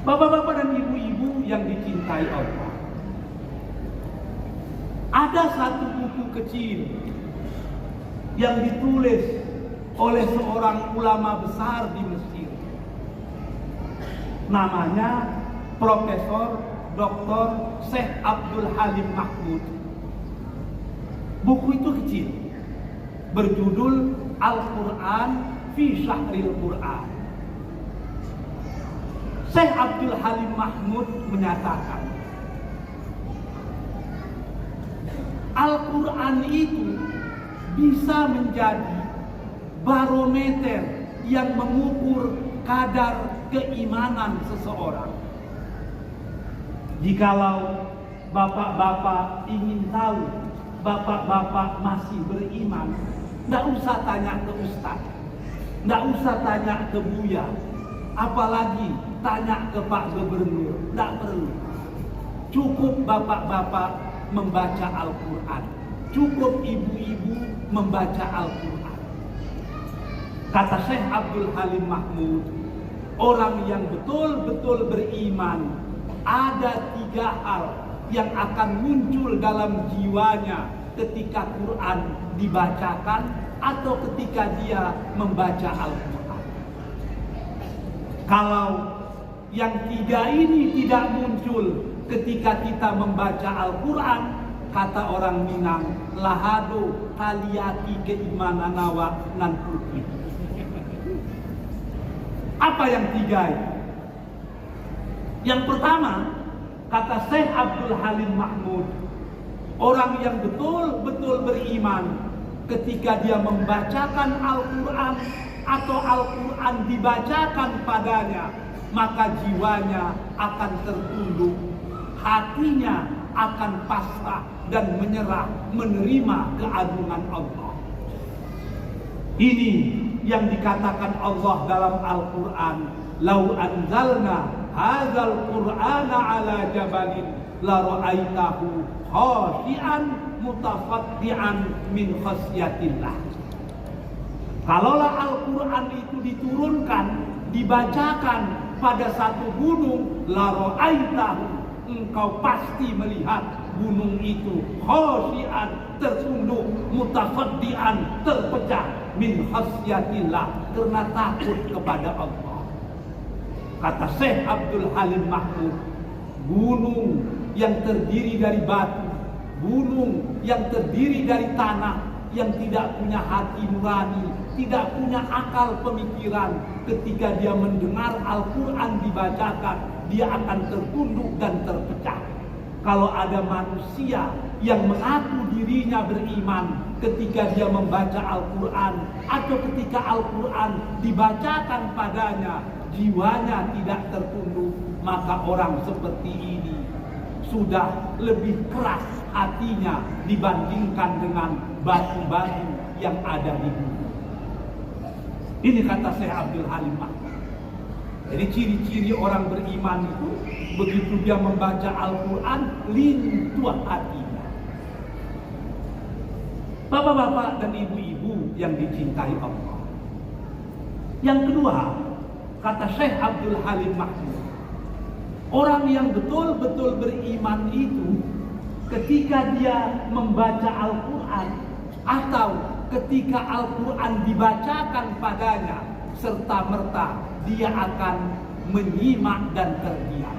Bapak-bapak dan ibu-ibu yang dicintai Allah, ada satu buku kecil yang ditulis oleh seorang ulama besar di Mesir. Namanya Profesor Dr. Syekh Abdul Halim Mahmud. Buku itu kecil, berjudul Al-Quran fi Syahril Quran. Syekh Abdul Halim Mahmud menyatakan, Al-Quran itu bisa menjadi barometer yang mengukur kadar keimanan seseorang. Jikalau bapak-bapak ingin tahu bapak-bapak masih beriman, tidak usah tanya ke ustaz, tidak usah tanya ke buya, apalagi tanya ke Pak Gubernur, tidak perlu. Cukup bapak-bapak membaca Al-Quran, cukup ibu-ibu membaca Al-Quran. Kata Syekh Abdul Halim Mahmud, orang yang betul-betul beriman, ada 3 hal yang akan muncul dalam jiwanya ketika Quran dibacakan atau ketika dia membaca Al-Quran. Kalau yang 3 ini tidak muncul ketika kita membaca Al-Quran, kata orang Minang, lahado kaliaki keimanan nawa nan putih. Apa yang 3 itu? Yang pertama, kata Syekh Abdul Halim Mahmud, orang yang betul-betul beriman ketika dia membacakan Al-Quran atau Al-Quran dibacakan padanya, maka jiwanya akan tertunduk, hatinya akan pasrah dan menyerah menerima keagungan Allah. Ini yang dikatakan Allah dalam Al-Quran, lau anzalna hadzal qur'ana ala jabalin la ra'aitahu khashi'an mutafaddian min khasyatillah. Kalaulah Al-Quran itu diturunkan, dibacakan pada satu gunung, la ra'aitahu, engkau pasti melihat gunung itu khashi'an, tertunduk, mutafaddian, terpecah min khasyatillah, karena takut kepada Allah. Kata Syekh Abdul Halim Mahmud, gunung yang terdiri dari batu, gunung yang terdiri dari tanah, yang tidak punya hati nurani, tidak punya akal pemikiran, ketika dia mendengar Al-Quran dibacakan, dia akan tertunduk dan terpecah. Kalau ada manusia yang mengaku dirinya beriman, ketika dia membaca Al-Quran atau ketika Al-Quran dibacakan padanya, jiwanya tidak tertunduk, maka orang seperti ini sudah lebih keras hatinya dibandingkan dengan batu-batu yang ada di bumi. Ini kata Syekh Abdul Halim Mahmud. Jadi ciri-ciri orang beriman itu, begitu dia membaca Al-Quran, lintuh hatinya. Bapak-bapak dan ibu-ibu yang dicintai Allah. Yang kedua, kata Syekh Abdul Halim Mahmud, orang yang betul-betul beriman itu, ketika dia membaca Al-Quran atau ketika Al-Quran dibacakan padanya, serta-merta dia akan menyimak dan terdiam.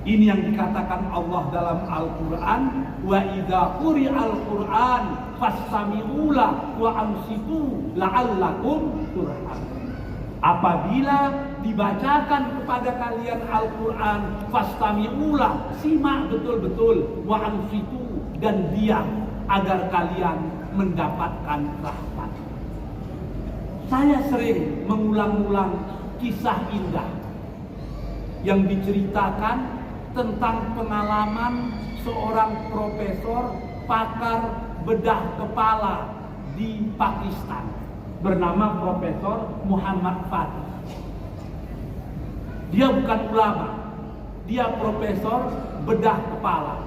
Ini yang dikatakan Allah dalam Al-Quran, wa idza quri'al Qur'an fastami'u lahu wa ansitu la'allakum turhamun. Apabila dibacakan kepada kalian Al-Quran, fastami'ulah, simak betul-betul, wa ansitu, dan diam, agar kalian mendapatkan rahmat. Saya sering mengulang-ulang kisah indah yang diceritakan tentang pengalaman seorang profesor pakar bedah kepala di Pakistan, bernama Profesor Muhammad Fatih. Dia bukan ulama, dia profesor bedah kepala,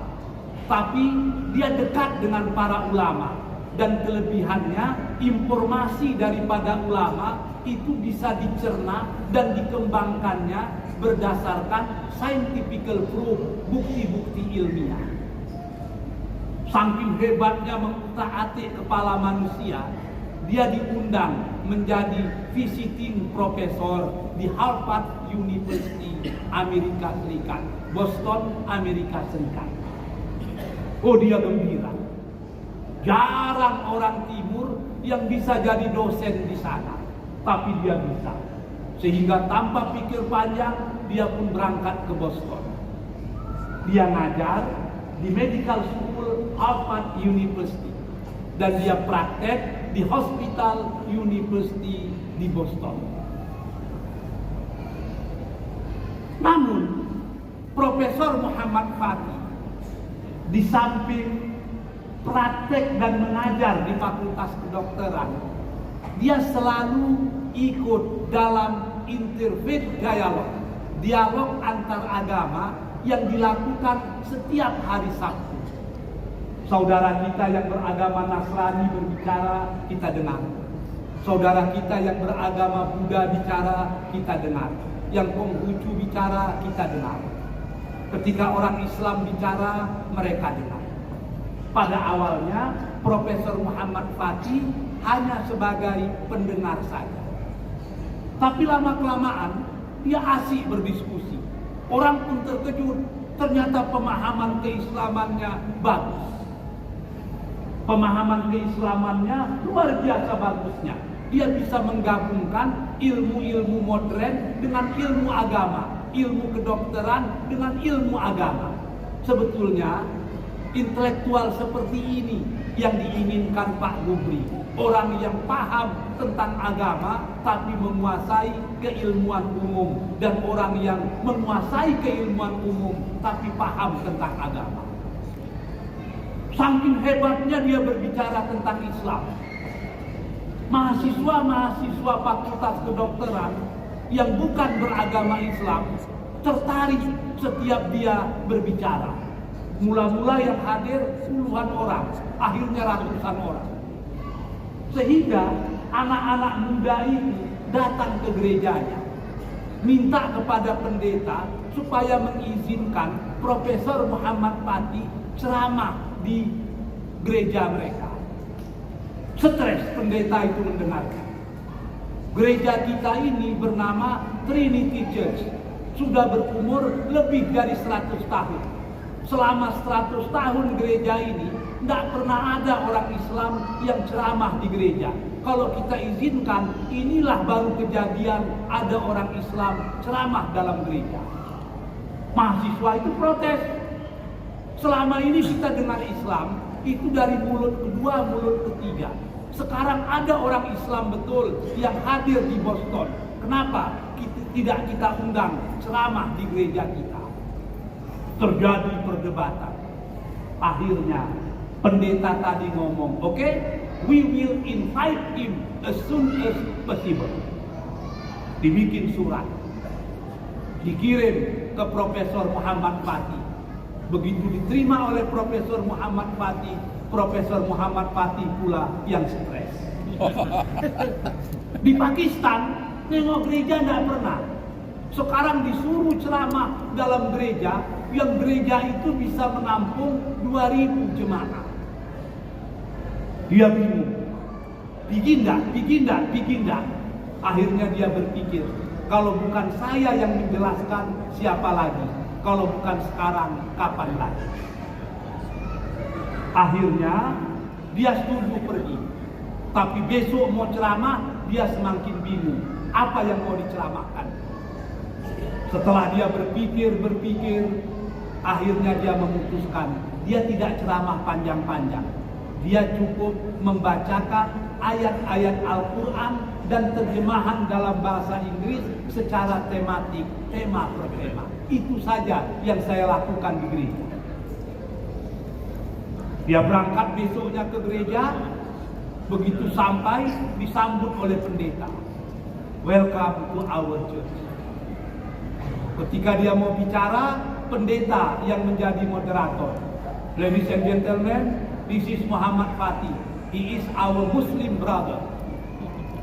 tapi dia dekat dengan para ulama, dan kelebihannya informasi daripada ulama itu bisa dicerna dan dikembangkannya berdasarkan scientific proof, bukti-bukti ilmiah. Saking hebatnya mengutak-atik kepala manusia, dia diundang menjadi visiting professor di Harvard University, Amerika Serikat, Boston, Amerika Serikat. Oh, dia gembira. Jarang orang timur yang bisa jadi dosen di sana, tapi dia bisa. Sehingga tanpa pikir panjang, dia pun berangkat ke Boston. Dia ngajar di Medical School Harvard University, dan dia praktek di Hospital University di Boston. Namun, Profesor Muhammad Fatih di samping praktek dan mengajar di Fakultas Kedokteran, dia selalu ikut dalam interfaith dialog antar agama yang dilakukan setiap hari Sabtu. Saudara kita yang beragama Nasrani berbicara, kita dengar. Saudara kita yang beragama Buddha bicara, kita dengar. Yang Konghucu bicara, kita dengar. Ketika orang Islam bicara, mereka dengar. Pada awalnya, Profesor Muhammad Fatih hanya sebagai pendengar saja. Tapi lama-kelamaan, dia asik berdiskusi. Orang pun terkejut, ternyata pemahaman keislamannya bagus. Pemahaman keislamannya luar biasa bagusnya. Dia bisa menggabungkan ilmu-ilmu modern dengan ilmu agama, ilmu kedokteran dengan ilmu agama. Sebetulnya, intelektual seperti ini yang diinginkan Pak Gubri. Orang yang paham tentang agama tapi menguasai keilmuan umum, dan orang yang menguasai keilmuan umum tapi paham tentang agama. Saking hebatnya dia berbicara tentang Islam. Mahasiswa-mahasiswa Fakultas Kedokteran yang bukan beragama Islam tertarik setiap dia berbicara. Mula-mula yang hadir puluhan orang, akhirnya ratusan orang. Sehingga anak-anak muda itu datang ke gerejanya, minta kepada pendeta supaya mengizinkan Profesor Muhammad Fatih ceramah di gereja mereka. Stres pendeta itu mendengarkan. Gereja kita ini bernama Trinity Church, sudah berumur lebih dari 100 tahun. Selama 100 tahun gereja ini tidak pernah ada orang Islam yang ceramah di gereja. Kalau kita izinkan, inilah baru kejadian ada orang Islam ceramah dalam gereja. Mahasiswa itu protes. Selama ini kita dengar Islam itu dari mulut kedua, mulut ketiga. Sekarang ada orang Islam betul yang hadir di Boston. Kenapa tidak kita undang ceramah di gereja kita? Terjadi perdebatan. Akhirnya pendeta tadi ngomong, "Oke, we will invite him as soon as possible." Dibikin surat, dikirim ke Profesor Muhammad Fatih. Begitu diterima oleh Profesor Muhammad Fatih, Profesor Muhammad Fatih pula yang stres. Di Pakistan, nengok gereja tidak pernah. Sekarang disuruh ceramah dalam gereja, yang gereja itu bisa menampung 2000 jemaah. Dia bingung. Bikin dak. Akhirnya dia berpikir, kalau bukan saya yang menjelaskan, siapa lagi? Kalau bukan sekarang, kapan lagi? Akhirnya dia setuju pergi. Tapi besok mau ceramah, dia semakin bingung. Apa yang mau diceramahkan? Setelah dia berpikir, akhirnya dia memutuskan, dia tidak ceramah panjang-panjang. Dia cukup membacakan ayat-ayat Al-Quran dan terjemahan dalam bahasa Inggris secara tematik, tema per tema. Itu saja yang saya lakukan di gereja. Dia berangkat besoknya ke gereja, begitu sampai disambut oleh pendeta. Welcome to our church. Ketika dia mau bicara, pendeta yang menjadi moderator. Ladies and gentlemen, this is Muhammad Fatih. He is our Muslim brother.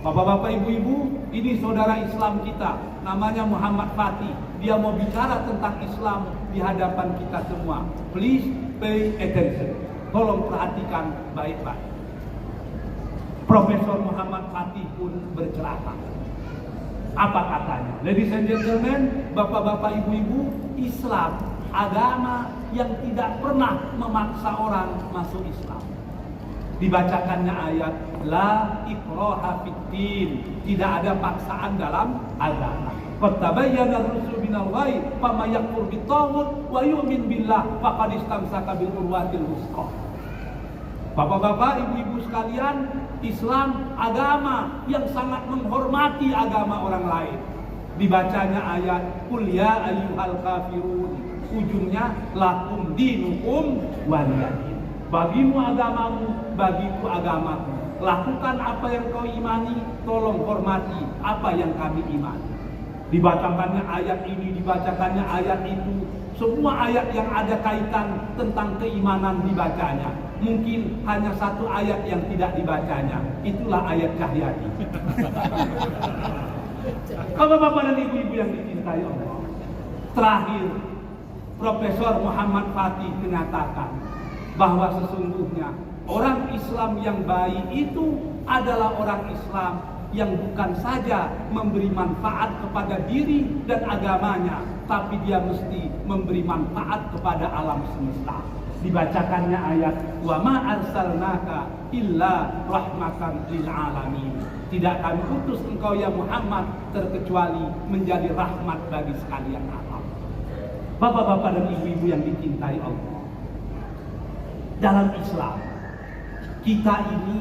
Bapak-bapak, ibu-ibu, ini saudara Islam kita, namanya Muhammad Fatih. Dia mau bicara tentang Islam di hadapan kita semua. Please pay attention. Tolong perhatikan baik-baik. Profesor Muhammad Fatih pun bercerita. Apa katanya? Ladies and gentlemen, bapak-bapak, ibu-ibu, Islam agama yang tidak pernah memaksa orang masuk Islam. Dibacakannya ayat la ikraha fiddin, tidak ada paksaan dalam agama. Fattabayyana ar-rusul minal ghayy faman yakfur bit-taghut wa yu'min billah faqad istamsaka bil urwatil wuthqa. Bapak-bapak, ibu-ibu sekalian, Islam agama yang sangat menghormati agama orang lain. Dibacanya ayat qul ya ayyuhal kafirun, ujungnya lakum dinukum waliyadin. Bagimu agamamu, bagiku agamaku. Lakukan apa yang kau imani, tolong hormati apa yang kami imani. Dibacakannya ayat ini, dibacakannya ayat itu. Semua ayat yang ada kaitan tentang keimanan dibacanya. Mungkin hanya satu ayat yang tidak dibacanya. Itulah ayat Cahyadi. Bapak-bapak dan ibu-ibu yang dicintai Allah, terakhir Profesor Muhammad Fatih menyatakan bahwa sesungguhnya orang Islam yang baik itu adalah orang Islam yang bukan saja memberi manfaat kepada diri dan agamanya, tapi dia mesti memberi manfaat kepada alam semesta. Dibacakannya ayat wa ma arsalnaka illa rahmatan lil alamin. Tidak kami utus engkau ya Muhammad terkecuali menjadi rahmat bagi sekalian alam. Bapak-bapak dan ibu-ibu yang dicintai Allah, dalam Islam kita ini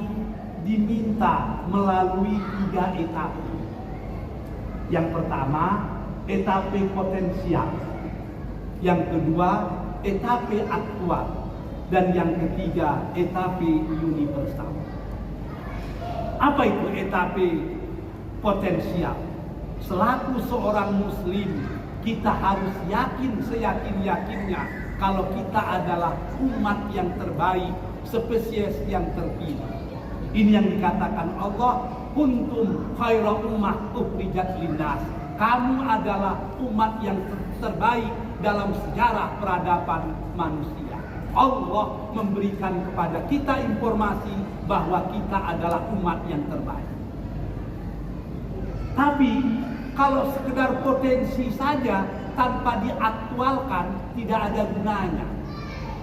diminta melalui 3 etape. Yang pertama, etape potensial. Yang kedua, etape aktual. Dan yang ketiga, etape universal. Apa itu etape potensial? Selaku seorang muslim, kita harus yakin seyakin-yakinnya kalau kita adalah umat yang terbaik, spesies yang terpilih. Ini yang dikatakan Allah, kuntum khaira ummah ukhrijat linnas. Kamu adalah umat yang terbaik dalam sejarah peradaban manusia. Allah memberikan kepada kita informasi bahwa kita adalah umat yang terbaik. Tapi kalau sekedar potensi saja tanpa diaktualkan tidak ada gunanya.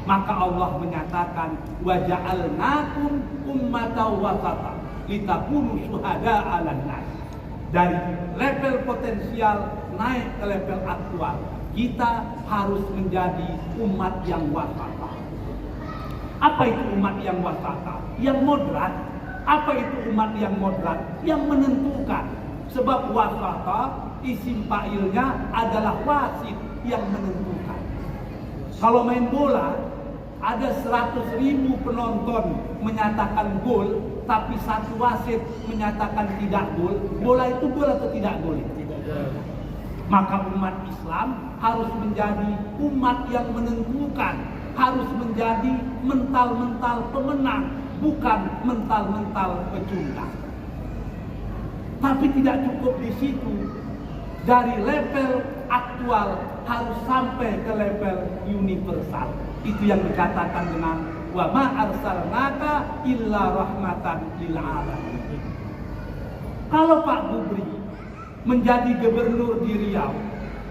Maka Allah menyatakan wa ja'alnakum ummatan wasatan litakunu syuhada'a 'alan nas. Dari level potensial naik ke level aktual, kita harus menjadi umat yang wasata. Apa itu umat yang wasata? Yang moderat. Apa itu umat yang moderat? Yang menentukan. Sebab wasata isim fa'ilnya adalah wasit yang menentukan. Kalau main bola, ada 100.000 penonton menyatakan gol, tapi satu wasit menyatakan tidak gol. Bola itu gol atau tidak gol? Maka umat Islam harus menjadi umat yang menentukan, harus menjadi mental-mental pemenang, bukan mental-mental pecundang. Tapi tidak cukup di situ. Dari level aktual harus sampai ke level universal. Itu yang dikatakan dengan wa ma arsalnaka illa rahmatan lil alamin. Kalau Pak Gubri menjadi gubernur di Riau,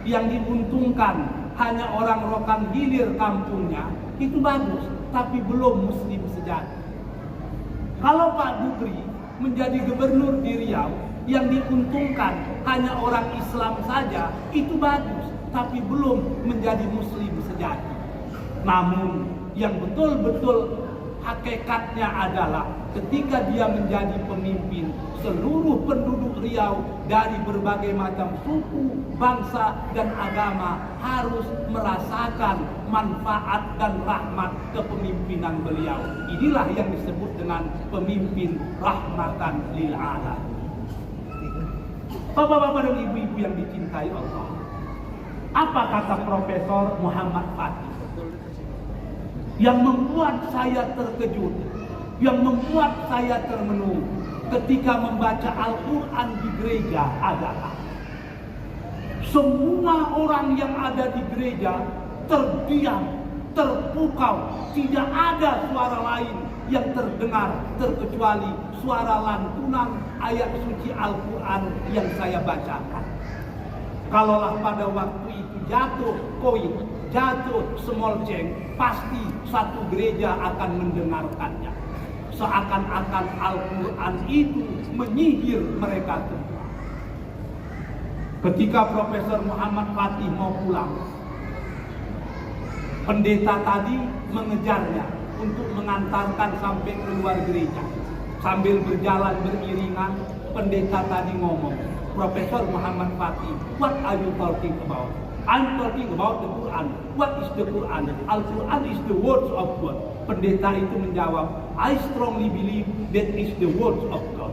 yang diuntungkan hanya orang Rokan Hilir kampungnya, itu bagus, tapi belum muslim sejati. Kalau Pak Gubri menjadi gubernur di Riau, yang diuntungkan hanya orang Islam saja, itu bagus, tapi belum menjadi muslim sejati. Namun yang betul-betul hakikatnya adalah ketika dia menjadi pemimpin, seluruh penduduk Riau dari berbagai macam suku, bangsa, dan agama harus merasakan manfaat dan rahmat kepemimpinan beliau. Inilah yang disebut dengan pemimpin rahmatan lil alamin. Bapak-bapak dan ibu-ibu yang dicintai Allah, apa kata Profesor Muhammad Fatih yang membuat saya terkejut? yang membuat saya termenung ketika membaca Al-Quran di gereja adalah semua orang yang ada di gereja terdiam, terpukau, tidak ada suara lain yang terdengar terkecuali suara lantunan ayat suci Al-Quran yang saya bacakan. Kalaulah pada waktu itu jatuh koin, jatuh small change, pasti satu gereja akan mendengarkannya. Seakan-akan Al-Quran itu menyihir mereka semua. Ketika Profesor Muhammad Fatih mau pulang, pendeta tadi mengejarnya untuk mengantarkan sampai keluar gereja. Sambil berjalan beriringan, pendeta tadi ngomong, Profesor Muhammad Fatih, what are you talking about? I'm talking about the Quran. What is the Quran? Al-Quran is the words of God. Pendeta itu menjawab, I strongly believe that is the words of God.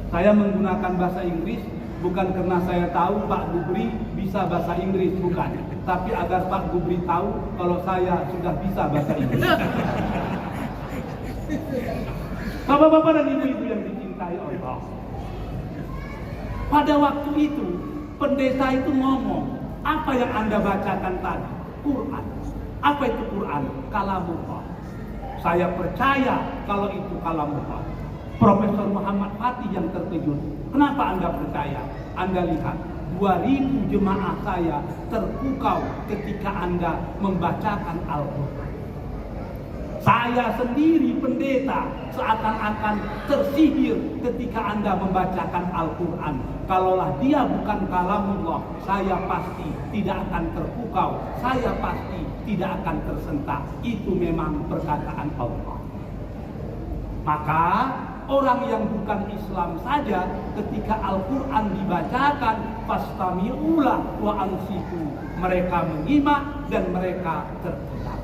Saya menggunakan bahasa Inggris bukan karena saya tahu Pak Gubri bisa bahasa Inggris, bukan. Tapi agar Pak Gubri tahu kalau saya sudah bisa bahasa Inggris. Bapak-bapak dan ibu-ibu yang dicintai Allah. Pada waktu itu, pendeta itu ngomong, apa yang Anda bacakan tadi? Quran. Apa itu Quran? Kalamullah. Saya percaya kalau itu kalamullah. Profesor Muhammad Fatih yang terkejut. Kenapa Anda percaya? Anda lihat, 2000 jemaah saya terpukau ketika Anda membacakan Al-Quran. Saya sendiri pendeta seakan-akan tersihir ketika Anda membacakan Al-Quran. Kalaulah dia bukan kalamullah, saya pasti tidak akan terpukau, saya pasti tidak akan tersentak. Itu memang perkataan Allah. Maka orang yang bukan Islam saja ketika Al-Quran dibacakan, fastami'ulah wa ansitu, mereka menyimak dan mereka terdiam.